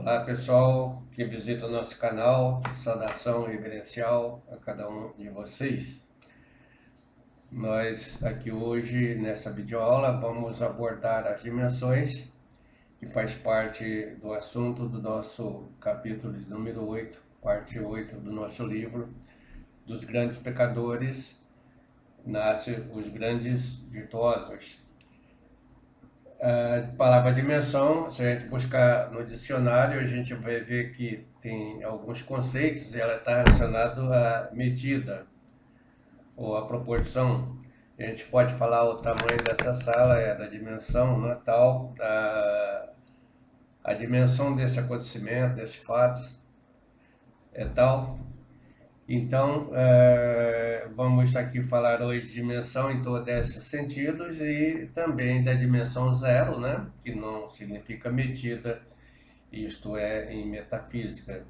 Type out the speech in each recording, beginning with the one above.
Olá pessoal que visita o nosso canal, saudação reverencial a cada um de vocês. Nós aqui hoje nessa videoaula vamos abordar as dimensões que faz parte do assunto do nosso capítulo número 8, parte 8 do nosso livro. Dos grandes pecadores nascem os grandes virtuosos. A palavra dimensão, se a gente buscar no dicionário, a gente vai ver que tem alguns conceitos e ela está relacionada à medida ou à proporção. A gente pode falar o tamanho dessa sala é da dimensão, né, tal, a dimensão desse acontecimento, desse fato é tal. Então, vamos aqui falar hoje de dimensão em todos esses sentidos e também da dimensão zero, né? Que não significa medida, isto é, em metafísica.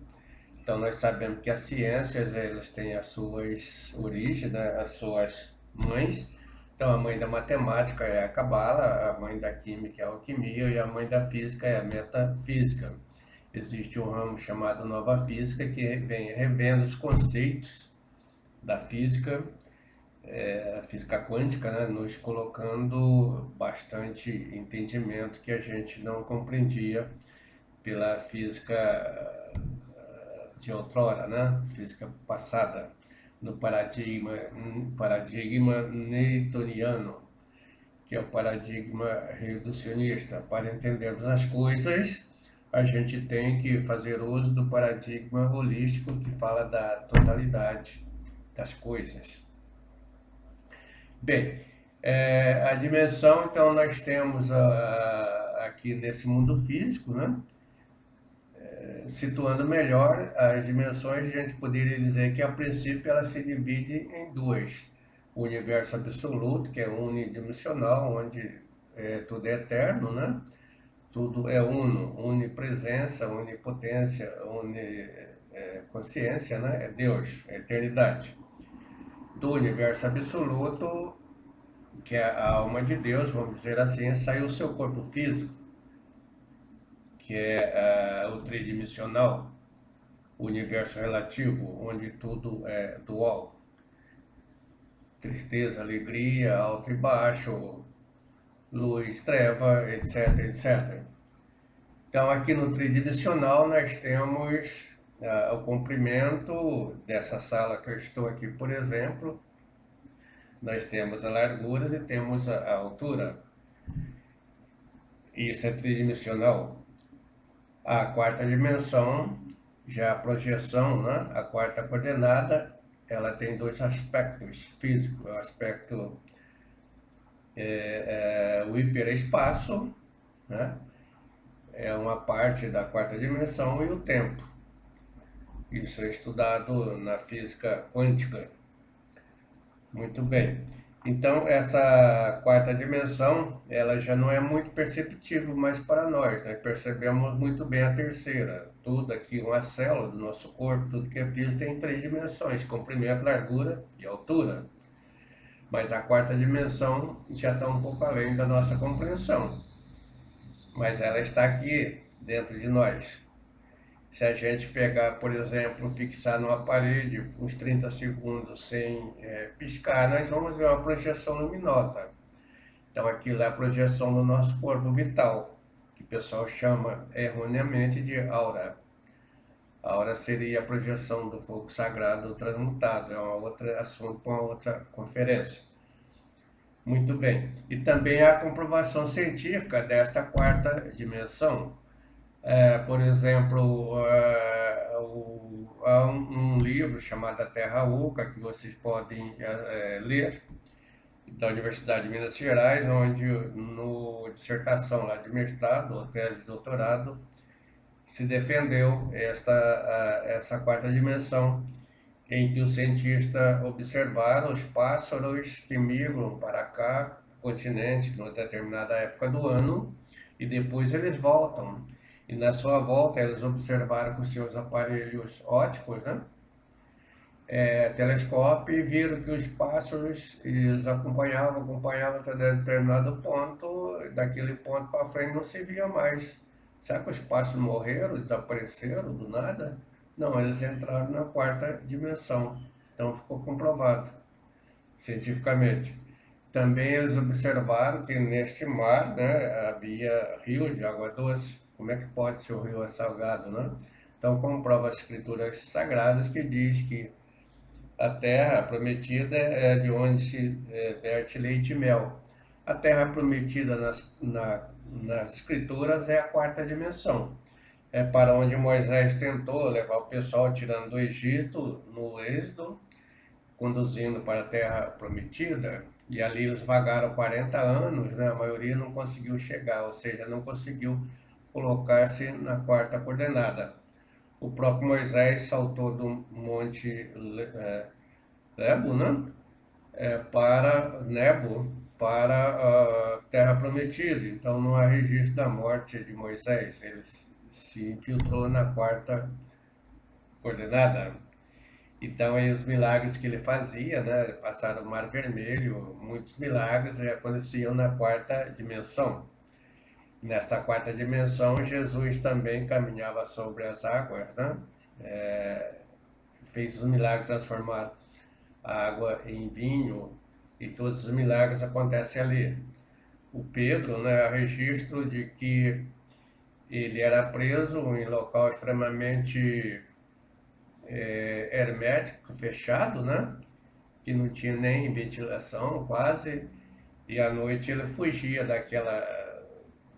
Então, nós sabemos que as ciências, elas têm as suas origens, né? As suas mães. Então, a mãe da matemática é a cabala, a mãe da química é a alquimia e a mãe da física é a metafísica. Existe um ramo chamado Nova Física que vem revendo os conceitos da física, a física quântica, né, nos colocando bastante entendimento que a gente não compreendia pela física de outrora, né, física passada, no paradigma newtoniano, que é o paradigma reducionista. Para entendermos as coisas, a gente tem que fazer uso do paradigma holístico que fala da totalidade das coisas. Bem, a dimensão, então nós temos aqui nesse mundo físico, né? Situando melhor as dimensões, a gente poderia dizer que a princípio ela se divide em duas. O universo absoluto, que é unidimensional, onde tudo é eterno, né? Tudo é uno, unipresença, onipotência, consciência, né? É Deus, é eternidade. Do universo absoluto, que é a alma de Deus, vamos dizer assim, saiu o seu corpo físico, que é o tridimensional, o universo relativo, onde tudo é dual. Tristeza, alegria, alto e baixo, luz, treva, etc, etc. Então, aqui no tridimensional, nós temos o comprimento dessa sala que eu estou aqui, por exemplo. Nós temos a largura e temos a altura. Isso é tridimensional. A quarta dimensão, já a projeção, né? A quarta coordenada, ela tem dois aspectos físicos. O aspecto o hiperespaço, né? É uma parte da quarta dimensão, e o tempo. Isso é estudado na física quântica. Muito bem. Então, essa quarta dimensão, ela já não é muito perceptível mais para nós. Nós percebemos muito bem a terceira. Tudo aqui, uma célula do nosso corpo, tudo que é físico tem três dimensões: comprimento, largura e altura. Mas a quarta dimensão já está um pouco além da nossa compreensão. Mas ela está aqui dentro de nós. Se a gente pegar, por exemplo, fixar numa parede uns 30 segundos sem piscar, nós vamos ver uma projeção luminosa. Então aquilo é a projeção do nosso corpo vital, que o pessoal chama erroneamente de aura. A aura seria a projeção do fogo sagrado transmutado, é um outro assunto para uma outra conferência. Muito bem. E também a comprovação científica desta quarta dimensão. Por exemplo, há um livro chamado A Terra Oca, que vocês podem ler, da Universidade de Minas Gerais, onde no dissertação lá de mestrado ou tese de doutorado se defendeu essa quarta dimensão, em que os cientistas observaram os pássaros que migram para cá, continente, numa determinada época do ano, e depois eles voltam. E na sua volta eles observaram com seus aparelhos ópticos, né? Telescópio, e viram que os pássaros eles acompanhavam até determinado ponto, daquele ponto para frente não se via mais Será que os pássaros morreram, desapareceram do nada? Não, eles entraram na quarta dimensão. Então ficou comprovado cientificamente. Também eles observaram que neste mar, né, havia rios de água doce. Como é que pode ser o rio é salgado, né? Então comprova as escrituras sagradas que diz que a terra prometida é de onde se verte leite e mel. A terra prometida nas escrituras é a quarta dimensão. É para onde Moisés tentou levar o pessoal tirando do Egito no Êxodo, conduzindo para a terra prometida. E ali eles vagaram 40 anos, né? A maioria não conseguiu chegar, ou seja, não conseguiu colocar-se na quarta coordenada. O próprio Moisés saltou do monte Nebo, né? Para Nebo, para a terra prometida. Então não há registro da morte de Moisés. Ele se infiltrou na quarta coordenada. Então, aí os milagres que ele fazia, né? Passaram o Mar Vermelho, muitos milagres aconteciam na quarta dimensão. Nesta quarta dimensão, Jesus também caminhava sobre as águas, né? Fez os milagres transformar a água em vinho e todos os milagres acontecem ali. O Pedro, né, há registro de que ele era preso em local extremamente hermético, fechado, né? Que não tinha nem ventilação quase, e à noite ele fugia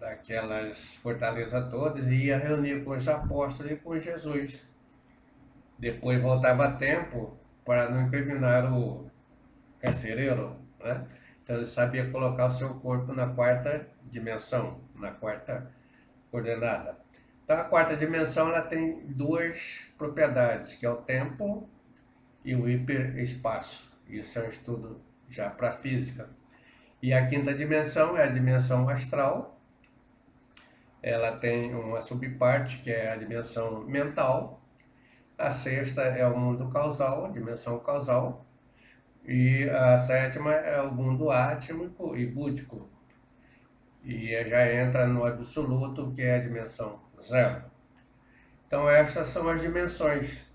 daquelas fortalezas todas e ia reunir com os apóstolos e com Jesus. Depois voltava a tempo para não incriminar o carcereiro, né? Então ele sabia colocar o seu corpo na quarta dimensão, na quarta coordenada. Então a quarta dimensão ela tem duas propriedades, que é o tempo e o hiperespaço. Isso é um estudo já para física. E a quinta dimensão é a dimensão astral. Ela tem uma subparte que é a dimensão mental. A sexta é o mundo causal, a dimensão causal. E a sétima é o mundo átmico e búdico. E já entra no absoluto, que é a dimensão zero. Então essas são as dimensões.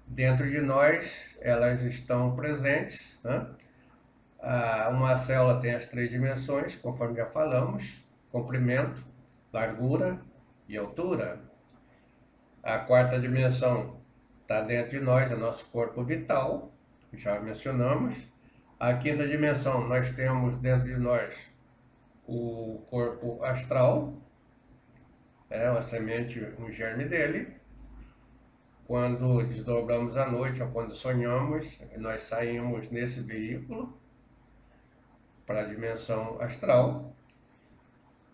Dentro de nós, elas estão presentes, né? Uma célula tem as três dimensões, conforme já falamos: comprimento, largura e altura. A quarta dimensão está dentro de nós, é nosso corpo vital, já mencionamos. A quinta dimensão, nós temos dentro de nós o corpo astral, uma semente, um germe dele. Quando desdobramos à noite ou quando sonhamos, nós saímos nesse veículo para a dimensão astral.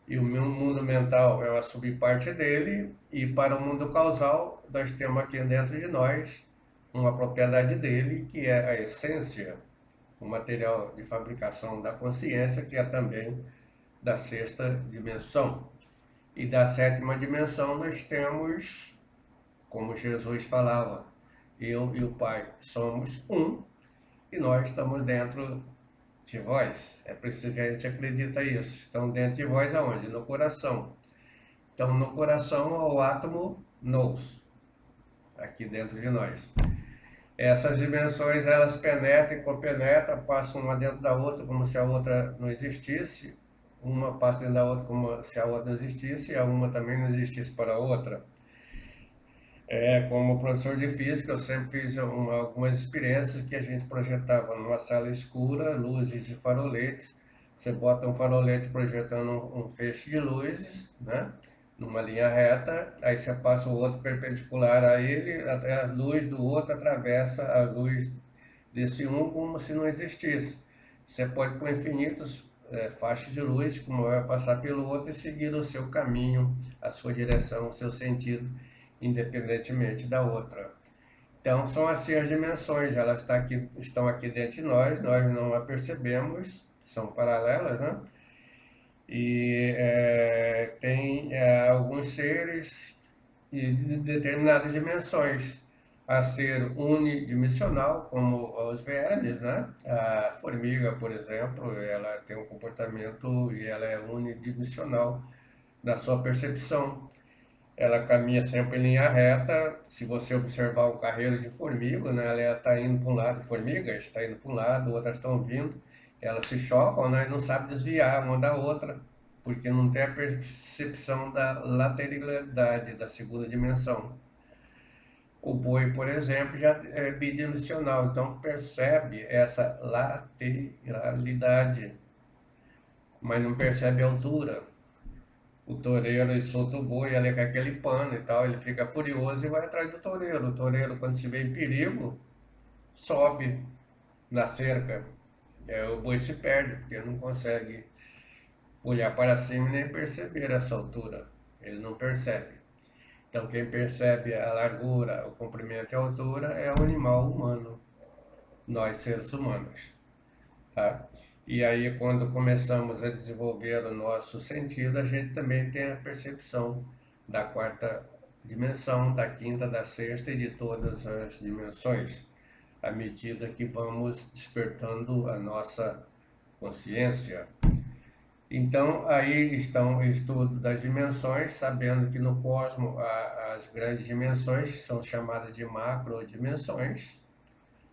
E o mundo mental é uma subparte dele. E para o mundo causal, nós temos aqui dentro de nós uma propriedade dele, que é a essência, o material de fabricação da consciência, que é também da sexta dimensão. E da sétima dimensão nós temos, como Jesus falava, eu e o Pai somos um, e nós estamos dentro de vós. É preciso que a gente acredita isso. Estão dentro de vós aonde? No coração. Então, no coração é o átomo nous, aqui dentro de nós. Essas dimensões, elas penetram e compenetram, passam uma dentro da outra como se a outra não existisse. Uma passa dentro da outra como se a outra não existisse e a uma também não existisse para a outra. Como professor de física, eu sempre fiz algumas experiências que a gente projetava numa sala escura, luzes de faroletes. Você bota um farolete projetando um feixe de luzes, né? Numa linha reta, aí você passa o outro perpendicular a ele, até as luzes do outro atravessa a luz desse um como se não existisse. Você pode pôr infinitos faixas de luz, como vai passar pelo outro e seguir o seu caminho, a sua direção, o seu sentido, independentemente da outra. Então são assim as dimensões, elas estão aqui dentro de nós não a percebemos, são paralelas, né? E tem alguns seres de determinadas dimensões, a ser unidimensional, como os vermes, né? A formiga, por exemplo, ela tem um comportamento e ela é unidimensional na sua percepção. ela caminha sempre em linha reta. Se você observar um carreiro de formiga, né, ela está indo para um lado, formigas está indo para um lado, outras estão vindo, elas se chocam, né, e não sabem desviar uma da outra, porque não tem a percepção da lateralidade, da segunda dimensão. O boi, por exemplo, já é bidimensional, então percebe essa lateralidade, mas não percebe a altura. O toureiro, ele solta o boi ali com aquele pano e tal, ele fica furioso e vai atrás do toureiro. O toureiro, quando se vê em perigo, sobe na cerca. O boi se perde, porque não consegue olhar para cima e nem perceber essa altura. Ele não percebe. Então, quem percebe a largura, o comprimento e a altura é o animal humano, nós seres humanos. Tá? E aí, quando começamos a desenvolver o nosso sentido, a gente também tem a percepção da quarta dimensão, da quinta, da sexta e de todas as dimensões, à medida que vamos despertando a nossa consciência. Então, aí estão o estudo das dimensões, sabendo que no cosmos as grandes dimensões são chamadas de macrodimensões,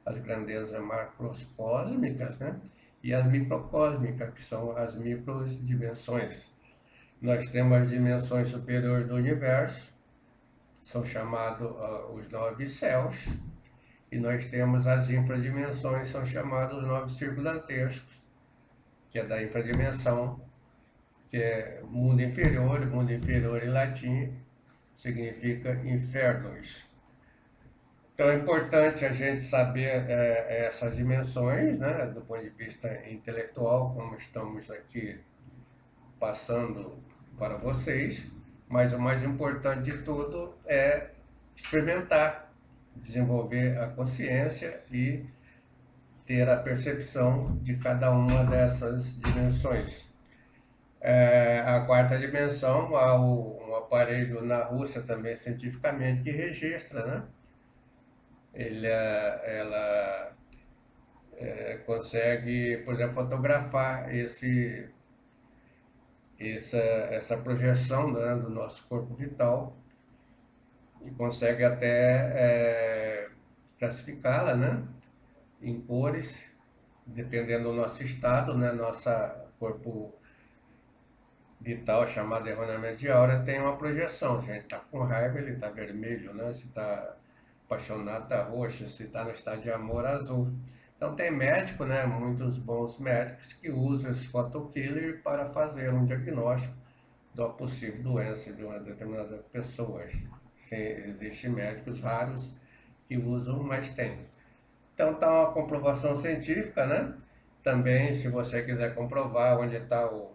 as grandezas macrocósmicas, né? E as microcósmicas, que são as microdimensões. Nós temos as dimensões superiores do universo, são chamados os nove céus, e nós temos as infradimensões, são chamados os nove circulantescos, que é da infradimensão, que é mundo inferior em latim significa infernos. Então é importante a gente saber essas dimensões, né, do ponto de vista intelectual, como estamos aqui passando para vocês, mas o mais importante de tudo é experimentar, desenvolver a consciência e ter a percepção de cada uma dessas dimensões. A quarta dimensão, há um aparelho na Rússia também cientificamente que registra, né? Ela consegue, por exemplo, fotografar essa projeção, né, do nosso corpo vital e consegue até classificá-la, né, em cores, dependendo do nosso estado, né, nossa corpo vital, chamado erroneamente de aura, tem uma projeção. Se a gente está com raiva, ele está vermelho, né? Se está apaixonado, está roxo. Se está no estado de amor, azul. Então tem médico, né? Muitos bons médicos que usam esse photokiller para fazer um diagnóstico da possível doença de uma determinada pessoa. Existem médicos raros que usam, mas tem. Então tá uma comprovação científica, né? Também, se você quiser comprovar onde está o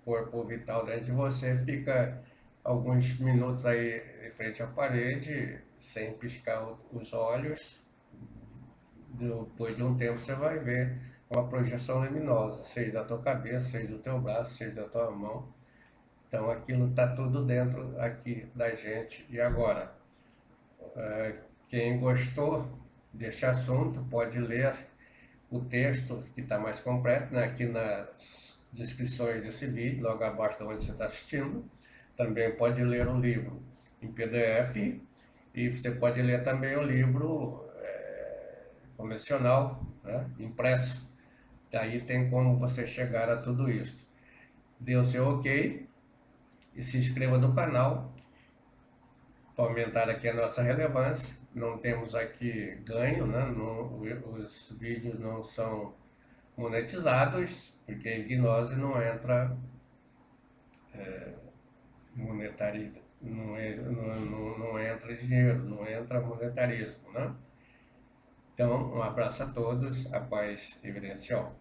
corpo vital dentro de você, fica alguns minutos aí em frente à parede, sem piscar os olhos. Depois de um tempo você vai ver uma projeção luminosa, seja da tua cabeça, seja do teu braço, seja da tua mão. Então aquilo está tudo dentro aqui da gente. E agora, quem gostou deste assunto pode ler o texto que está mais completo, né, aqui nas descrições desse vídeo, logo abaixo de onde você está assistindo. Também pode ler o livro em PDF e você pode ler também o livro convencional, né, impresso. Daí tem como você chegar a tudo isso. Dê o seu ok e se inscreva no canal para aumentar aqui a nossa relevância. Não temos aqui ganho, né? Não, os vídeos não são monetizados, porque em gnose não entra monetaria, não entra dinheiro, não entra monetarismo, né? Então, um abraço a todos, a paz evidencial.